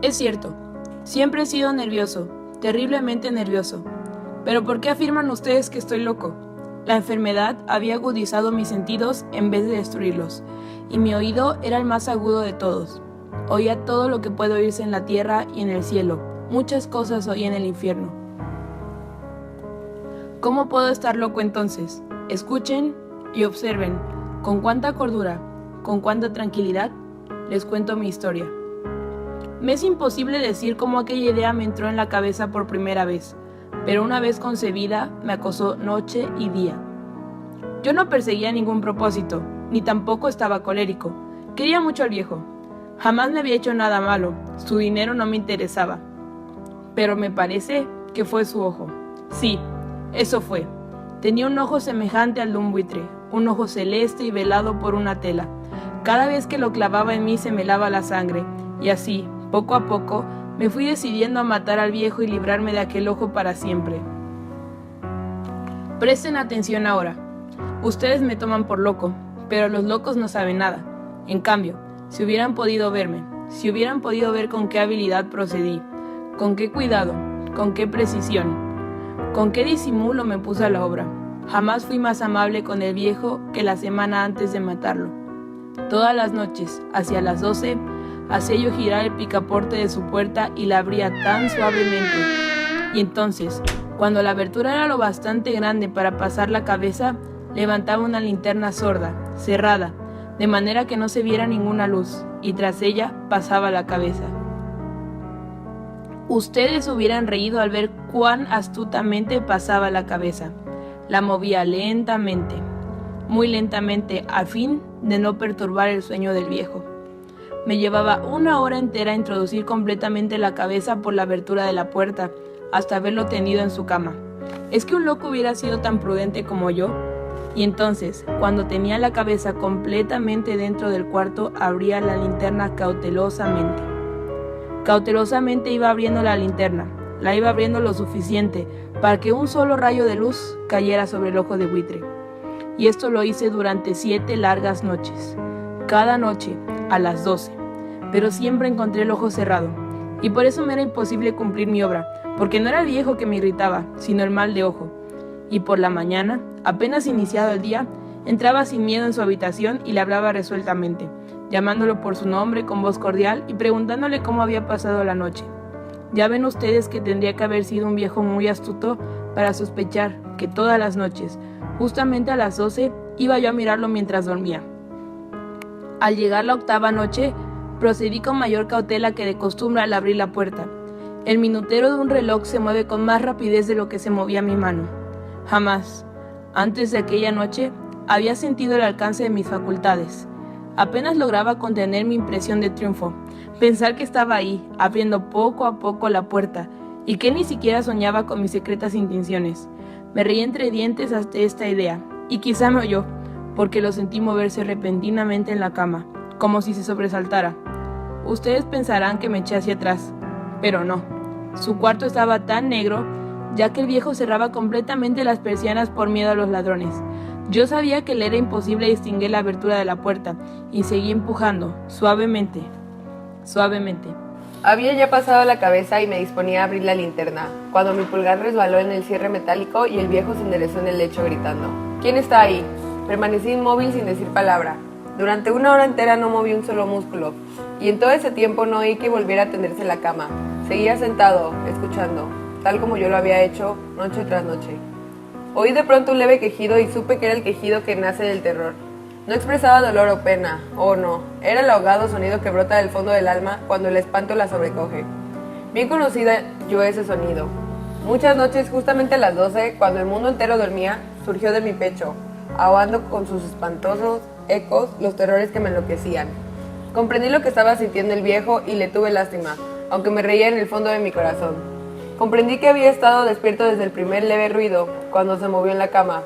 Es cierto, siempre he sido nervioso, terriblemente nervioso. Pero ¿por qué afirman ustedes que estoy loco? La enfermedad había agudizado mis sentidos en vez de destruirlos, y mi oído era el más agudo de todos. Oía todo lo que puede oírse en la tierra y en el cielo. Muchas cosas oí en el infierno. ¿Cómo puedo estar loco entonces? Escuchen y observen con cuánta cordura, con cuánta tranquilidad les cuento mi historia. Me es imposible decir cómo aquella idea me entró en la cabeza por primera vez, pero una vez concebida me acosó noche y día. Yo no perseguía ningún propósito, ni tampoco estaba colérico. Quería mucho al viejo. Jamás me había hecho nada malo, su dinero no me interesaba. Pero me parece que fue su ojo. Sí, eso fue. Tenía un ojo semejante al de un buitre, un ojo celeste y velado por una tela. Cada vez que lo clavaba en mí se me helaba la sangre, y así, poco a poco, me fui decidiendo a matar al viejo y librarme de aquel ojo para siempre. Presten atención ahora. Ustedes me toman por loco, pero los locos no saben nada. En cambio, si hubieran podido verme, si hubieran podido ver con qué habilidad procedí, con qué cuidado, con qué precisión, con qué disimulo me puse a la obra. Jamás fui más amable con el viejo que la semana antes de matarlo. Todas las noches, hacia las 12, hacía yo girar el picaporte de su puerta y la abría tan suavemente. Y entonces, cuando la abertura era lo bastante grande para pasar la cabeza, levantaba una linterna sorda, cerrada, de manera que no se viera ninguna luz, y tras ella pasaba la cabeza. Ustedes hubieran reído al ver cuán astutamente pasaba la cabeza. La movía lentamente, muy lentamente, a fin de no perturbar el sueño del viejo. Me llevaba 1 hora entera a introducir completamente la cabeza por la abertura de la puerta, hasta verlo tendido en su cama. ¿Es que un loco hubiera sido tan prudente como yo? Y entonces, cuando tenía la cabeza completamente dentro del cuarto, abría la linterna cautelosamente. Cautelosamente iba abriendo la linterna. La iba abriendo lo suficiente para que un solo rayo de luz cayera sobre el ojo de buitre. Y esto lo hice durante 7 largas noches. Cada noche, a las 12. Pero siempre encontré el ojo cerrado. Y por eso me era imposible cumplir mi obra, porque no era el viejo que me irritaba, sino el mal de ojo. Y por la mañana, apenas iniciado el día, entraba sin miedo en su habitación y le hablaba resueltamente, llamándolo por su nombre con voz cordial y preguntándole cómo había pasado la noche. Ya ven ustedes que tendría que haber sido un viejo muy astuto para sospechar que todas las noches, justamente a las 12, iba yo a mirarlo mientras dormía. Al llegar la 8ª noche, procedí con mayor cautela que de costumbre al abrir la puerta. El minutero de un reloj se mueve con más rapidez de lo que se movía mi mano. Jamás, antes de aquella noche, había sentido el alcance de mis facultades. Apenas lograba contener mi impresión de triunfo, pensar que estaba ahí, abriendo poco a poco la puerta, y que ni siquiera soñaba con mis secretas intenciones. Me reí entre dientes ante esta idea, y quizá me oyó, porque lo sentí moverse repentinamente en la cama, como si se sobresaltara. Ustedes pensarán que me eché hacia atrás, pero no. Su cuarto estaba tan negro, ya que el viejo cerraba completamente las persianas por miedo a los ladrones. Yo sabía que le era imposible distinguir la abertura de la puerta, y seguí empujando, suavemente, suavemente. Había ya pasado la cabeza y me disponía a abrir la linterna, cuando mi pulgar resbaló en el cierre metálico y el viejo se enderezó en el lecho gritando: ¿Quién está ahí? Permanecí inmóvil sin decir palabra. Durante 1 hora entera no moví un solo músculo, y en todo ese tiempo no oí que volviera a tenderse en la cama. Seguía sentado, escuchando, tal como yo lo había hecho noche tras noche. Oí de pronto un leve quejido y supe que era el quejido que nace del terror. No expresaba dolor o pena, oh no, era el ahogado sonido que brota del fondo del alma cuando el espanto la sobrecoge. Bien conocida yo ese sonido. Muchas noches, justamente a las 12, cuando el mundo entero dormía, surgió de mi pecho, ahogando con sus espantosos ecos los terrores que me enloquecían. Comprendí lo que estaba sintiendo el viejo y le tuve lástima, aunque me reía en el fondo de mi corazón. Comprendí que había estado despierto desde el primer leve ruido, cuando se movió en la cama.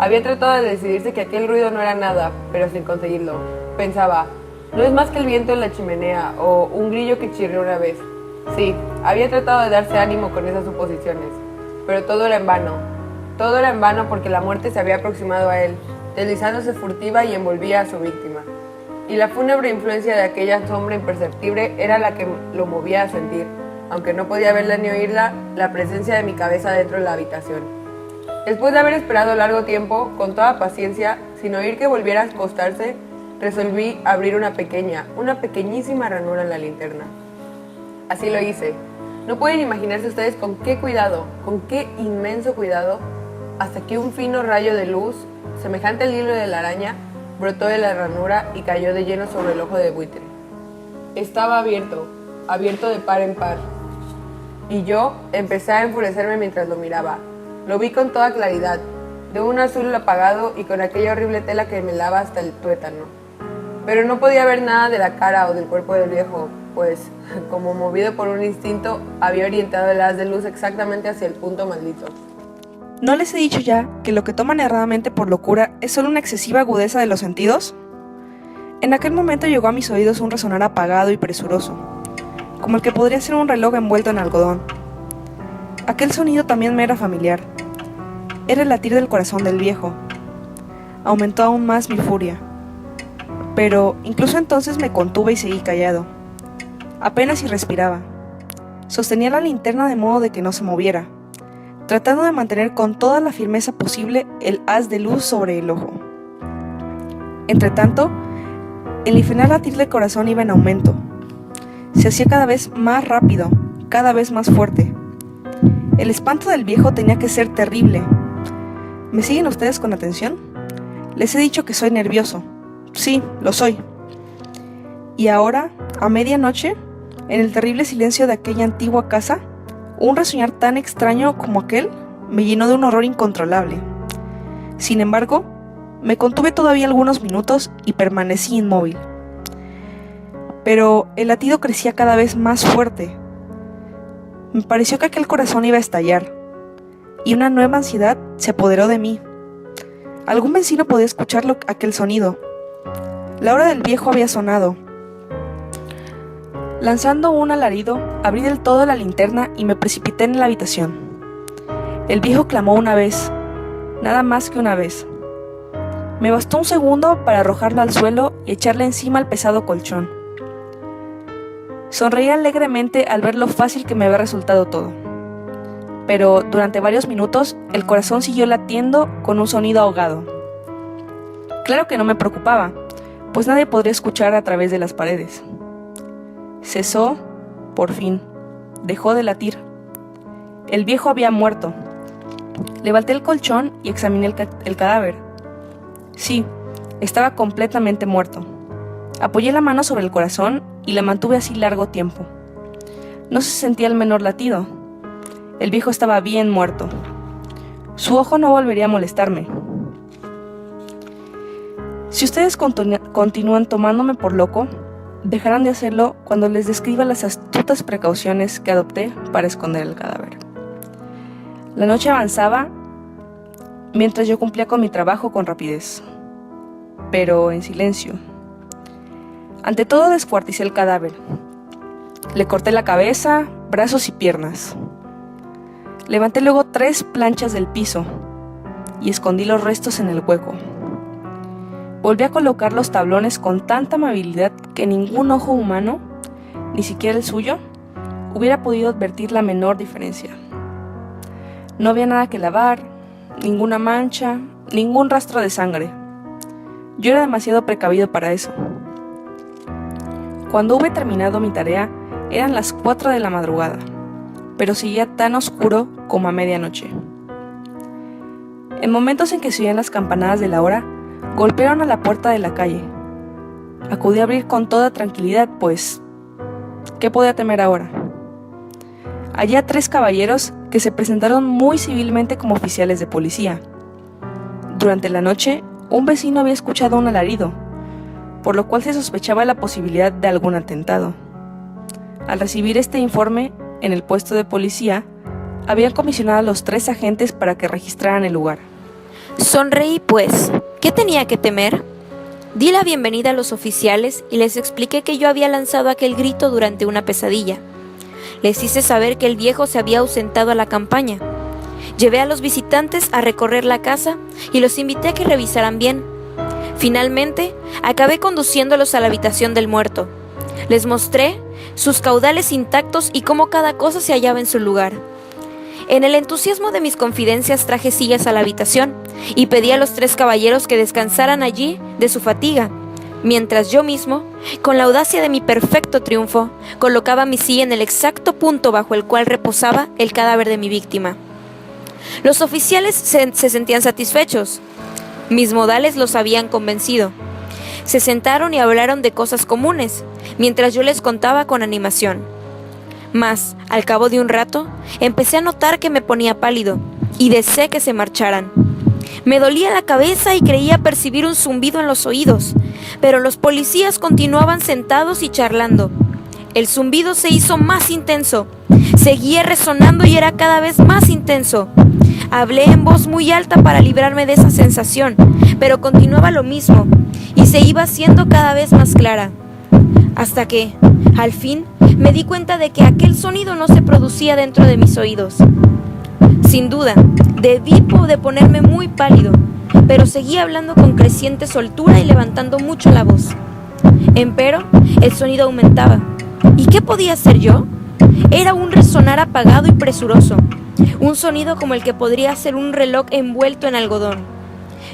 Había tratado de decidirse que aquel ruido no era nada, pero sin conseguirlo. Pensaba, no es más que el viento en la chimenea o un grillo que chirrió una vez. Sí, había tratado de darse ánimo con esas suposiciones, pero todo era en vano. Todo era en vano porque la muerte se había aproximado a él, deslizándose furtiva y envolvía a su víctima. y la fúnebre influencia de aquella sombra imperceptible era la que lo movía a sentir, aunque no podía verla ni oírla, la presencia de mi cabeza dentro de la habitación. Después de haber esperado largo tiempo, con toda paciencia, sin oír que volviera a acostarse, resolví abrir una pequeñísima ranura en la linterna. Así lo hice. No pueden imaginarse ustedes con qué cuidado, con qué inmenso cuidado, hasta que un fino rayo de luz, semejante al hilo de la araña, brotó de la ranura y cayó de lleno sobre el ojo de buitre. Estaba abierto de par en par, y yo empecé a enfurecerme mientras lo miraba. Lo vi con toda claridad, de un azul apagado y con aquella horrible tela que me lava hasta el tuétano. Pero no podía ver nada de la cara o del cuerpo del viejo, pues, como movido por un instinto, había orientado el haz de luz exactamente hacia el punto maldito. ¿No les he dicho ya que lo que toman erradamente por locura es solo una excesiva agudeza de los sentidos? En aquel momento llegó a mis oídos un resonar apagado y presuroso, como el que podría ser un reloj envuelto en algodón. Aquel sonido también me era familiar. Era el latir del corazón del viejo. Aumentó aún más mi furia. Pero incluso entonces me contuve y seguí callado. Apenas si respiraba. Sostenía la linterna de modo de que no se moviera, tratando de mantener con toda la firmeza posible el haz de luz sobre el ojo. Entretanto, el infernal latir del corazón iba en aumento. Se hacía cada vez más rápido, cada vez más fuerte. El espanto del viejo tenía que ser terrible. ¿Me siguen ustedes con atención? Les he dicho que soy nervioso. Sí, lo soy. Y ahora, a medianoche, en el terrible silencio de aquella antigua casa, un resoñar tan extraño como aquel me llenó de un horror incontrolable. Sin embargo, me contuve todavía algunos minutos y permanecí inmóvil. Pero el latido crecía cada vez más fuerte. Me pareció que aquel corazón iba a estallar, y una nueva ansiedad se apoderó de mí. Algún vecino podía escuchar aquel sonido. La hora del viejo había sonado. Lanzando un alarido, abrí del todo la linterna y me precipité en la habitación. El viejo clamó una vez, nada más que una vez. Me bastó un segundo para arrojarlo al suelo y echarle encima el pesado colchón. Sonreí alegremente al ver lo fácil que me había resultado todo. Pero durante varios minutos el corazón siguió latiendo con un sonido ahogado. Claro que no me preocupaba, pues nadie podría escuchar a través de las paredes. Cesó, por fin. Dejó de latir. El viejo había muerto. Levanté el colchón y examiné el cadáver. Sí, estaba completamente muerto. Apoyé la mano sobre el corazón y la mantuve así largo tiempo. No se sentía el menor latido. El viejo estaba bien muerto. Su ojo no volvería a molestarme. Si ustedes continúan tomándome por loco, dejarán de hacerlo cuando les describa las astutas precauciones que adopté para esconder el cadáver. La noche avanzaba mientras yo cumplía con mi trabajo con rapidez, pero en silencio. Ante todo descuarticé el cadáver. Le corté la cabeza, brazos y piernas. Levanté luego 3 planchas del piso y escondí los restos en el hueco. Volví a colocar los tablones con tanta amabilidad que ningún ojo humano, ni siquiera el suyo, hubiera podido advertir la menor diferencia. No había nada que lavar, ninguna mancha, ningún rastro de sangre. Yo era demasiado precavido para eso. Cuando hube terminado mi tarea, eran las 4 de la madrugada, pero seguía tan oscuro como a medianoche. En momentos en que se oían las campanadas de la hora, golpearon a la puerta de la calle. Acudí a abrir con toda tranquilidad, pues, ¿qué podía temer ahora? Hallé a 3 caballeros que se presentaron muy civilmente como oficiales de policía. Durante la noche, un vecino había escuchado un alarido, por lo cual se sospechaba la posibilidad de algún atentado. Al recibir este informe, en el puesto de policía, habían comisionado a los 3 agentes para que registraran el lugar. Sonreí, pues. ¿Qué tenía que temer? Di la bienvenida a los oficiales y les expliqué que yo había lanzado aquel grito durante una pesadilla. Les hice saber que el viejo se había ausentado a la campaña. Llevé a los visitantes a recorrer la casa y los invité a que revisaran bien. Finalmente, acabé conduciéndolos a la habitación del muerto. Les mostré sus caudales intactos y cómo cada cosa se hallaba en su lugar. En el entusiasmo de mis confidencias traje sillas a la habitación y pedí a los 3 caballeros que descansaran allí de su fatiga, mientras yo mismo, con la audacia de mi perfecto triunfo, colocaba mi silla en el exacto punto bajo el cual reposaba el cadáver de mi víctima. Los oficiales se sentían satisfechos. Mis modales los habían convencido. Se sentaron y hablaron de cosas comunes, mientras yo les contaba con animación. Mas, al cabo de un rato, empecé a notar que me ponía pálido y deseé que se marcharan. Me dolía la cabeza y creía percibir un zumbido en los oídos, pero los policías continuaban sentados y charlando. El zumbido se hizo más intenso, seguía resonando y era cada vez más intenso. Hablé en voz muy alta para librarme de esa sensación, pero continuaba lo mismo y se iba haciendo cada vez más clara. Hasta que, al fin, me di cuenta de que aquel sonido no se producía dentro de mis oídos. Sin duda, debí de ponerme muy pálido, pero seguía hablando con creciente soltura y levantando mucho la voz. Empero, el sonido aumentaba. ¿Y qué podía hacer yo? Era un resonar apagado y presuroso, un sonido como el que podría ser un reloj envuelto en algodón.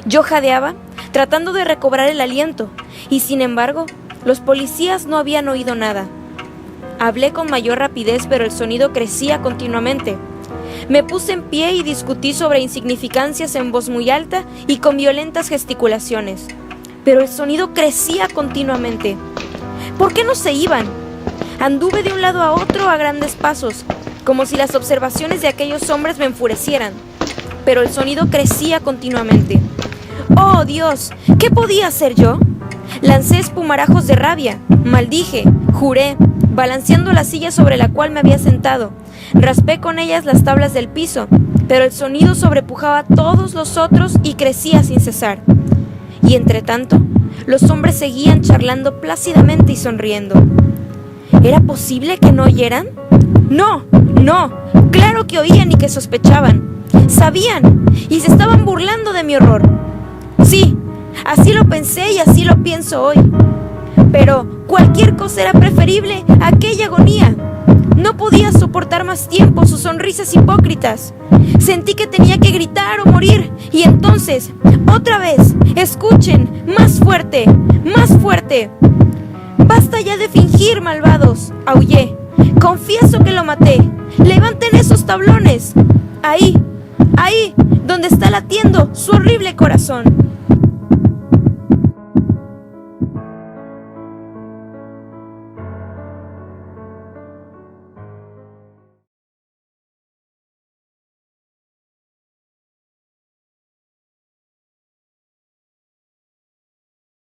Yo jadeaba, tratando de recobrar el aliento, y sin embargo, los policías no habían oído nada. Hablé con mayor rapidez, pero el sonido crecía continuamente. Me puse en pie y discutí sobre insignificancias en voz muy alta y con violentas gesticulaciones. Pero el sonido crecía continuamente. ¿Por qué no se iban? Anduve de un lado a otro a grandes pasos, como si las observaciones de aquellos hombres me enfurecieran. Pero el sonido crecía continuamente. ¡Oh, Dios! ¿Qué podía hacer yo? Lancé espumarajos de rabia, maldije, juré, balanceando la silla sobre la cual me había sentado. Raspé con ellas las tablas del piso, pero el sonido sobrepujaba a todos los otros y crecía sin cesar. Y entre tanto, los hombres seguían charlando plácidamente y sonriendo. ¿Era posible que no oyeran? No, claro que oían y que sospechaban. Sabían y se estaban burlando de mi horror. Sí, así lo pensé y así lo pienso hoy. Pero cualquier cosa era preferible a aquella agonía. No podía soportar más tiempo sus sonrisas hipócritas. Sentí que tenía que gritar o morir. Y entonces, otra vez, escuchen, más fuerte, más fuerte. Basta ya de fingir, malvados, aullé. Confieso que lo maté. Levanten esos tablones. Ahí, donde está latiendo su horrible corazón.